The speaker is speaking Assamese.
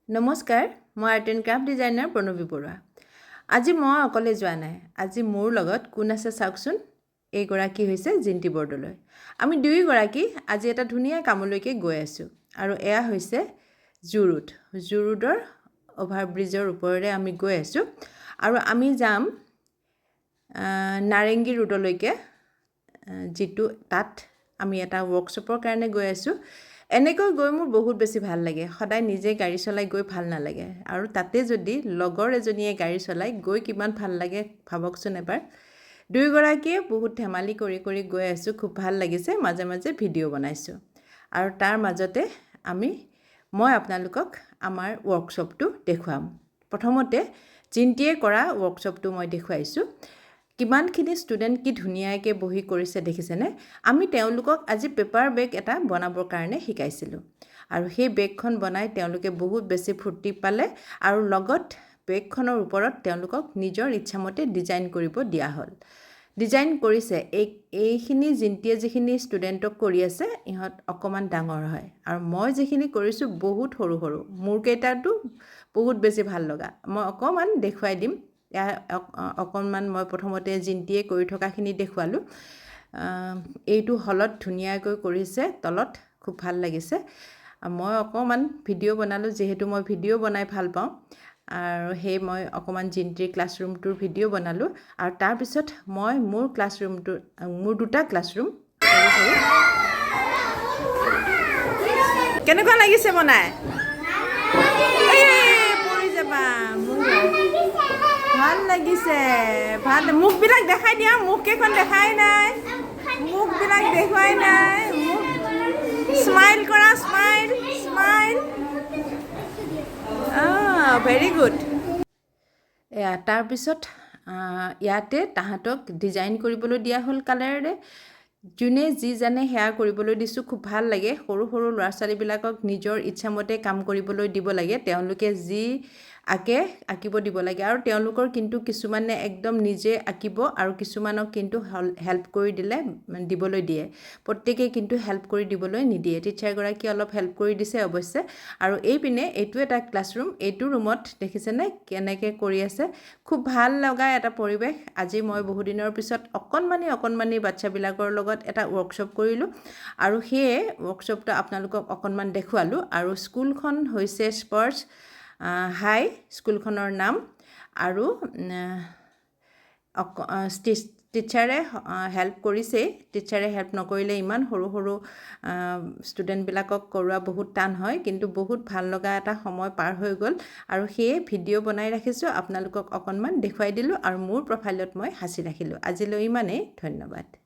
নমস্কাৰ, মই art and craft designer Pranavi Baruah. আজি মই অকলে যোৱা নাই। আজি মোৰ লগত কোন আছে চাওকচোন। এইগৰাকী হৈছে জিন্তি বৰদলৈ। আমি দুয়োগৰাকী আজি এটা ধুনীয়া কামলৈকে গৈ আছোঁ আৰু এয়া হৈছে জু-ৰোডৰ অভাৰব্ৰিজৰ ওপৰেৰে আমি গৈ আছোঁ আৰু আমি যাম নাৰেংগী ৰোডলৈকে, যিটো তাত আমি এটা ৱৰ্কশ্বপৰ কাৰণে গৈ আছোঁ। এনেকৈ গৈ মোৰ বহুত বেছি ভাল লাগে। সদায় নিজে গাড়ী চলাই গৈ ভাল নালাগে আৰু তাতে যদি লগৰ এজনীয়ে গাড়ী চলাই গৈ কিমান ভাল লাগে ভাবকচোন এবাৰ। দুয়োগৰাকীয়ে বহুত ধেমালি কৰি কৰি গৈ আছোঁ, খুব ভাল লাগিছে। মাজে মাজে ভিডিঅ' বনাইছোঁ আৰু তাৰ মাজতে মই আপোনালোকক আমাৰ ৱৰ্কশ্বপটো দেখুৱাম। প্ৰথমতে জিন্তিয়ে কৰা ৱৰ্কশ্বপটো মই দেখুৱাইছোঁ। কিমানখিনি ষ্টুডেণ্ট কি ধুনীয়াকৈ বহি কৰিছে দেখিছেনে। আমি তেওঁলোকক আজি পেপাৰ বেগ এটা বনাবৰ কাৰণে শিকাইছিলোঁ আৰু সেই বেগখন বনাই তেওঁলোকে বহুত বেছি ফূৰ্তি পালে আৰু লগত বেগখনৰ ওপৰত তেওঁলোকক নিজৰ ইচ্ছামতে ডিজাইন কৰিব দিয়া হ'ল। ডিজাইন কৰিছে এইখিনি জিন্তিয়ে যিখিনি ষ্টুডেণ্টক কৰি আছে, ইহঁত অকণমান ডাঙৰ হয় আৰু মই যিখিনি কৰিছোঁ বহুত সৰু সৰু। মোৰ কেইটাতো বহুত বেছি ভাল লগা। মই অকণমান দেখুৱাই দিম। অকণমান মই প্ৰথমতে জিন্তিয়ে কৰি থকাখিনি দেখুৱালোঁ। এইটো হলত ধুনীয়াকৈ কৰিছে, তলত খুব ভাল লাগিছে। মই অকণমান ভিডিঅ' বনালোঁ, যিহেতু মই ভিডিঅ' বনাই ভাল পাওঁ আৰু মই অকণমান জিন্তিৰ ক্লাছৰুমটোৰ ভিডিঅ' বনালোঁ আৰু তাৰপিছত মই মোৰ দুটা ক্লাছৰুম কেনেকুৱা লাগিছে বনাই? পৰি যাবা। ভাল লাগিছে, ভাল। মুখবিলাক দেখাই দিয়া, মুখকেইখন দেখাই নাই, মুখবিলাক দেখুৱাই নাই। স্মাইল কৰা, স্মাইল স্মাইল। Very good. তাৰপিছত ইয়াতে তাহাঁতক ডিজাইন কৰিবলৈ দিয়া হ'ল কালাৰেৰে। যোনে যি জানে সেয়া কৰিবলৈ দিছোঁ। খুব ভাল লাগে। সৰু সৰু ল'ৰা ছোৱালীবিলাকক নিজৰ ইচ্ছামতে কাম কৰিবলৈ দিব লাগে। তেওঁলোকে যি আঁকিব দিব লাগে আৰু তেওঁলোকৰ কিন্তু কিছুমানে একদম নিজে আঁকিব আৰু কিছুমানক কিন্তু হেল্প কৰি দিবলৈ দিয়ে। প্ৰত্যেকেই কিন্তু হেল্প কৰি দিবলৈ নিদিয়ে। টিচাৰগৰাকীয়ে অলপ হেল্প কৰি দিছে অৱশ্যে। আৰু এইপিনে এইটো এটা ক্লাছৰুম। এইটো ৰুমত দেখিছেনে কেনেকৈ কৰি আছে। খুব ভাল লগা এটা পৰিৱেশ। আজি মই বহুদিনৰ পিছত অকণমানি বাচ্ছাবিলাকৰ লগত এটা ৱৰ্কশ্বপ কৰিলোঁ আৰু সেয়ে ৱৰ্কশ্বপটো আপোনালোকক অকণমান দেখুৱালোঁ। আৰু স্কুলখন হৈছে স্পাৰ্ছ হাই, স্কুলখনৰ নাম। আৰু টিচাৰে হেল্প কৰিছেই। টিচাৰে হেল্প নকৰিলে ইমান সৰু সৰু ষ্টুডেণ্টবিলাকক কৰোৱা বহুত টান হয়, কিন্তু বহুত ভাল লগা এটা সময় পাৰ হৈ গ'ল আৰু সেয়ে ভিডিঅ' বনাই ৰাখিছোঁ, আপোনালোকক অকণমান দেখুৱাই দিলোঁ আৰু মোৰ প্ৰফাইলত মই সাঁচি ৰাখিলোঁ। আজিলৈ ইমানেই। ধন্যবাদ।